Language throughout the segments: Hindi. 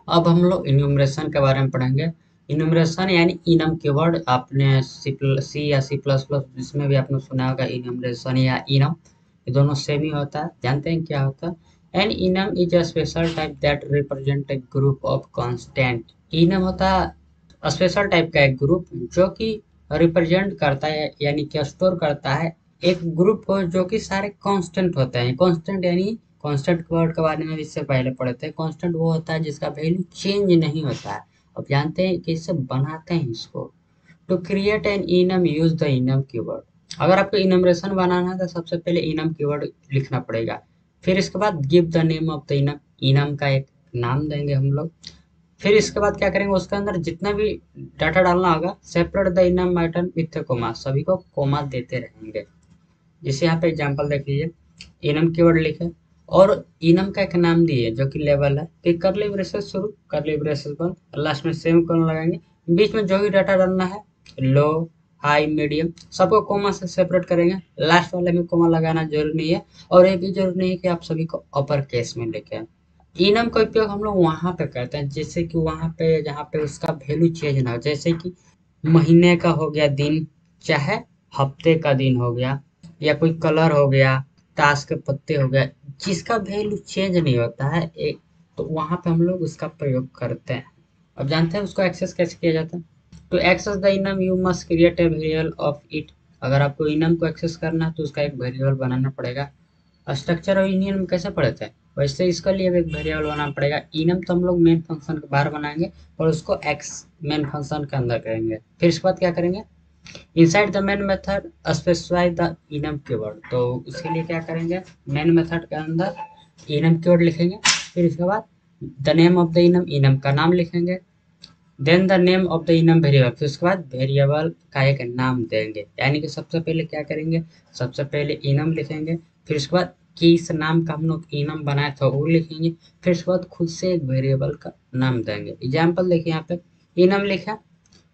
अब हम लोग इन्यूमरेशन के बारे में पढ़ेंगे। इन्यूमरेशन यानी इनम कीवर्ड, आपने सी या सी प्लस प्लस जिसमें भी आपने सुना होगा इन्यूमरेशन या इनम, ये दोनों सेम ही होता है। जानते हैं क्या होता है? An enum is a special type that represent a group of constant. Enum होता है स्पेशल टाइप का एक ग्रुप जो कि रिप्रेजेंट करता है यानी कि स्टोर करता है एक ग्रुप को जो कि सारे कांस्टेंट होते हैं। कांस्टेंट यानी कांस्टेंट वर्ड के बारे में भी इससे पहले पढ़े थे। कांस्टेंट वो होता है जिसका वैल्यू चेंज नहीं होता है। अब जानते हैं कि इससे बनाते हैं इसको। To create an enum use the enum keyword. अगर आपको इनमरेशन बनाना है तो सबसे पहले इनम कीवर्ड लिखना पड़ेगा। फिर इसके बाद give the name of the enum, enum का एक नाम देंगे हम लोग। फिर इसके बाद क्या करेंगे, उसके अंदर जितना भी डाटा डालना होगा, separate the enum item with comma, सभी को कोमा देते रहेंगे। जैसे यहाँ पे एग्जांपल देख लीजिए, इनम कीवर्ड लिखे और इनम का एक नाम दिए जो कि लेवल है, फिर करली ब्रेसेस शुरू, करली ब्रेसेस बंद, लास्ट में सेमीकोलन लगाएंगे। बीच में जो भी डाटा डालना है, लो, हाई, मीडियम, सबको कोमा से सेपरेट करेंगे। लास्ट वाले में कोमा लगाना जरूरी नहीं है, और ये भी जरूरी नहीं है कि आप सभी को अपर केस में लेके आए। इनम का उपयोग हम लोग वहां पे करते हैं जैसे कि वहां पे जहाँ पे उसका वैल्यू चेंज ना हो, जैसे कि महीने का हो गया दिन, चाहे हफ्ते का दिन हो गया, या कोई कलर हो गया, ताश के पत्ते हो गया, जिसका वैल्यू चेंज नहीं होता है एक, तो वहां पे हम लोग उसका प्रयोग करते हैं। अब जानते हैं उसको एक्सेस कैसे किया जाता है? To access the enum you must create a variable of it. अगर आपको इनम को एक्सेस करना है तो उसका एक वेरिएबल बनाना पड़ेगा। स्ट्रक्चर और यूनियन में कैसे पढ़े थे, वैसे इसका लिए भी एक वेरिएबल बनाना पड़ेगा। इनम तो हम लोग मेन फंक्शन के बाहर बनाएंगे और उसको एक्स मेन फंक्शन के अंदर करेंगे। फिर इसके बाद क्या करेंगे, inside the main method specify the enum keyword. तो उसके लिए क्या करेंगे, मेन मेथड के अंदर इनम कीवर्ड लिखेंगे। फिर इसके बाद the name of the enum, enum का नाम लिखेंगे। Then the name of the enum variable, फिर उसके बाद वेरिएबल का एक नाम देंगे। यानी कि सबसे पहले क्या करेंगे, सबसे पहले इनम लिखेंगे, फिर उसके बाद किस नाम का हम लोग इनम बनाया था वो लिखेंगे, फिर उसके बाद खुद से एक वेरिएबल का नाम देंगे। एग्जाम्पल देखिए यहाँ पे, इनम लिखा,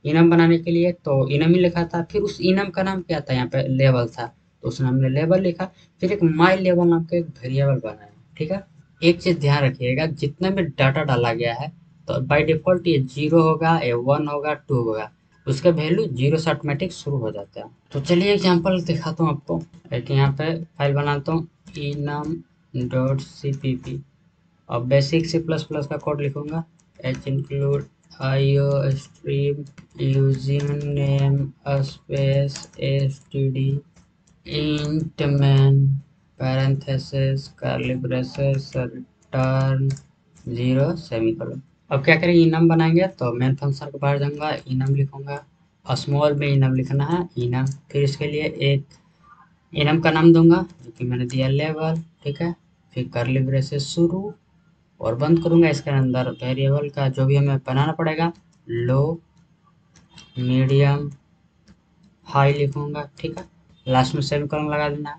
इनम बनाने के लिए तो इनम ही लिखा था, फिर उस इनम का नाम क्या था, यहाँ पे लेवल था, तो उसने हमने लेवल लिखा। फिर एक माई लेवल नाम का एक वेरिएबल बनाया। ठीक है, एक चीज ध्यान रखिएगा, जितना भी डाटा डाला गया है तो बाय डिफॉल्ट ये जीरो होगा, ये वन होगा, टू होगा, उसका वैल्यू जीरो से ऑटोमेटिक शुरू हो जाता है। तो चलिए एग्जाम्पल दिखाता हूँ आपको। एक यहाँ पे फाइल बनाता हूँ, इनम डॉट cpp, और बेसिक सी प्लस प्लस का कोड लिखूंगा। H include IOStream using name space std int main parenthesis curly braces return 0 semicolon. अब क्या करेंगे, इनम बनाएंगे तो मेन फंक्शन के बाहर जाऊंगा, इनम लिखूंगा, स्मॉल में इनम लिखना है, इनम। फिर इसके लिए एक इनम का नाम दूंगा जो कि मैंने दिया लेवल। ठीक है, फिर करली ब्रेसेस शुरू और बंद करूंगा। इसके अंदर वेरिएबल का जो भी हमें बनाना पड़ेगा, लो, मीडियम, हाई लिखूंगा। ठीक है, लास्ट में सेमीकोलन लगा देना है।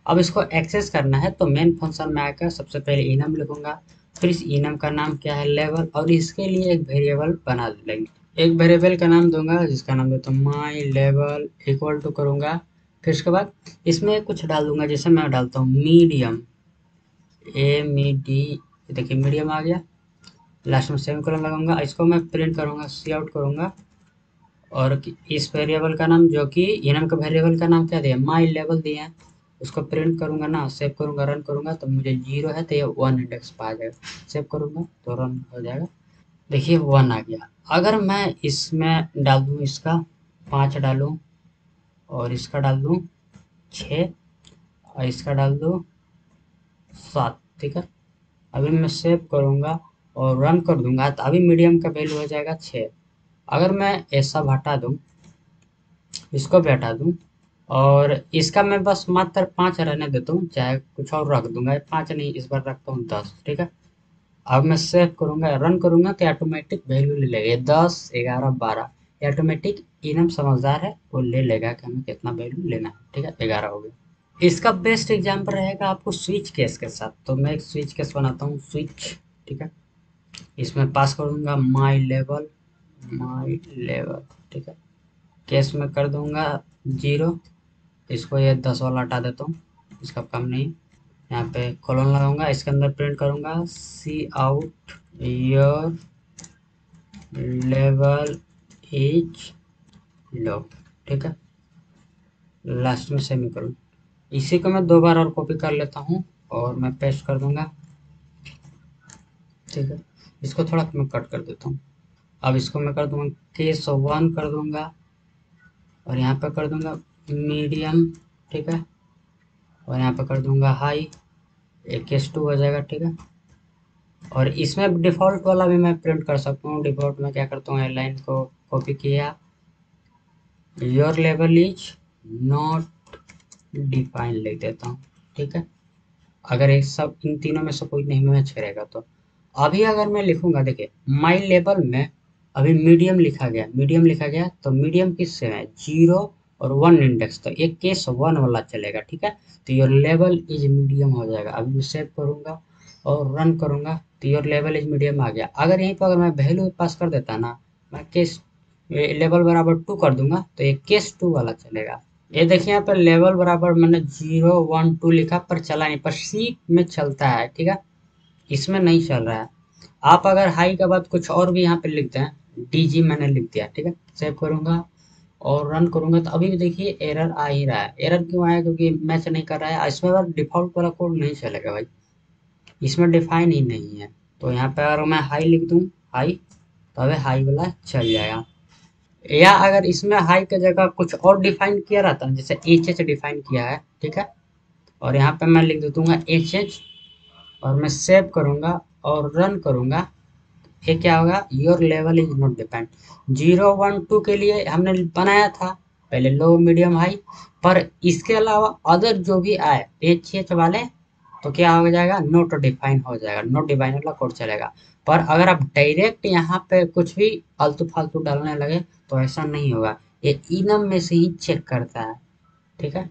अब इसको एक्सेस करना है तो मेन फंक्शन में आकर सबसे पहले इनम लिखूंगा, फिर इस इनम का नाम क्या है, लेवल, और इसके लिए एक वेरिएबल बना लेंगे। एक वेरिएबल का नाम दूंगा जिसका नाम देता हूँ माई लेवल इक्वल टू करूंगा। फिर उसके बाद इसमें कुछ डाल दूंगा, जैसे मैं डालता हूँ मीडियम, डी, देखिए मीडियम आ गया। लास्ट में सेमीकोलन लगाऊंगा, इसको मैं प्रिंट करूंगा, सी आउट करूंगा, और इस वेरिएबल का नाम जो कि इनम का वेरिएबल का नाम क्या दिया, माई लेवल दिया है, उसको प्रिंट करूंगा ना, सेव करूंगा, रन करूंगा तो मुझे जीरो है तो ये वन इंडेक्स पर आ जाएगा। सेव करूंगा तो रन हो जाएगा, देखिए वन आ गया। अगर मैं इसमें डाल दूँ, इसका पाँच डालूँ, और इसका डाल दूँ छः, और इसका डाल दूँ सात। ठीक है, अभी मैं सेव करूंगा और रन कर दूंगा तो अभी मीडियम का वैल्यू हो जाएगा 6। अगर मैं ऐसा हटा दूं, इसको भी हटा दूं, और इसका मैं बस मात्र 5 रहने देता हूँ, चाहे कुछ और रख दूंगा, 5 नहीं, इस बार रखता हूँ 10। ठीक है, अब मैं सेव करूंगा, रन करूंगा तो ऑटोमेटिक वैल्यू ले लेगा, 10, 11, 12, ऑटोमेटिक इनम समझदार है, वो ले लेगा कि हमें कितना वैल्यू लेना है। ठीक है, 11 हो गया। इसका बेस्ट एग्जाम्पल रहेगा आपको स्विच केस के साथ, तो मैं एक स्विच केस बनाता हूँ, स्विच। ठीक है, इसमें पास कर दूंगा माई लेवल, माई लेवल। ठीक है, केस में कर दूंगा जीरो, इसको ये 10 वाला हटा देता हूँ, इसका काम नहीं। यहाँ पे कॉलन लगाऊंगा, इसके अंदर प्रिंट करूंगा see out your level is low, ठीक है, लास्ट में सेमीकोलन। इसी को मैं 2 बार और कॉपी कर लेता हूँ और मैं पेस्ट कर दूंगा, ठीक है। इसको थोड़ा मैं कट कर देता हूँ। अब इसको मैं कर दूंगा केस 1 कर दूंगा और यहाँ पे कर दूंगा मीडियम, ठीक है, और यहाँ पे कर दूंगा हाई, एक केस 2 हो जाएगा, ठीक है। और इसमें डिफ़ॉल्ट वाला भी मैं प्रिंट कर सकता हूँ। डिफ़ॉल्ट में क्या करता हूँ, लाइन को कॉपी किया, your level is not define लिख देता हूँ, ठीक है। अगर एक सब इन तीनों में से कोई नहीं मैच करेगा तो अभी अगर मैं लिखूंगा, देखिए माई लेवल में अभी मीडियम लिखा गया, मीडियम लिखा गया तो मीडियम किससे है, 0 और 1 इंडेक्स, तो एक केस 1 वाला चलेगा, ठीक है। तो योर लेवल इज मीडियम हो जाएगा। अभी मैं सेव करूंगा और रन करूंगा तो योर लेवल इज मीडियम आ गया। अगर यहीं पर अगर मैं वैल्यू पास कर देता ना, मैं केस लेवल बराबर 2 कर दूंगा तो एक केस 2 वाला चलेगा। ये देखिए यहाँ पर लेवल बराबर मैंने 0 1 2 लिखा पर चला नहीं, पर सी में चलता है, ठीक है, इसमें नहीं चल रहा है। आप अगर हाई के बाद कुछ और भी यहाँ पे लिखते हैं, डीजी मैंने लिख दिया, ठीक है, सेव करूंगा और रन करूंगा तो अभी भी देखिए एरर आ ही रहा है। एरर क्यों आया, क्योंकि मैच नहीं कर रहा है। इसमें अगर डिफॉल्ट वाला कोड नहीं चलेगा भाई, इसमें डिफाइन ही नहीं है। तो यहाँ पे अगर मैं हाई लिख दूँ, हाई, तो अभी हाई वाला चल जाएगा। या अगर इसमें हाई की जगह कुछ और डिफाइन किया रहता है, जैसे एच एच डिफाइन किया है, ठीक है, और यहाँ पे मैं लिख दूंगा एच एच और मैं सेव करूंगा और रन करूंगा, फिर क्या होगा, your level is not depend. 0 1 2 के लिए हमने बनाया था पहले लो मीडियम हाई, पर इसके अलावा अदर जो भी आए एच एच वाले तो क्या हो जाएगा, नोट डिफाइन हो जाएगा, नोट डिफाइन वाला कोड चलेगा। पर अगर आप डायरेक्ट यहाँ पे कुछ भी आलतू फालतू डालने लगे तो ऐसा नहीं होगा, ये इनम में से ही चेक करता है, ठीक है।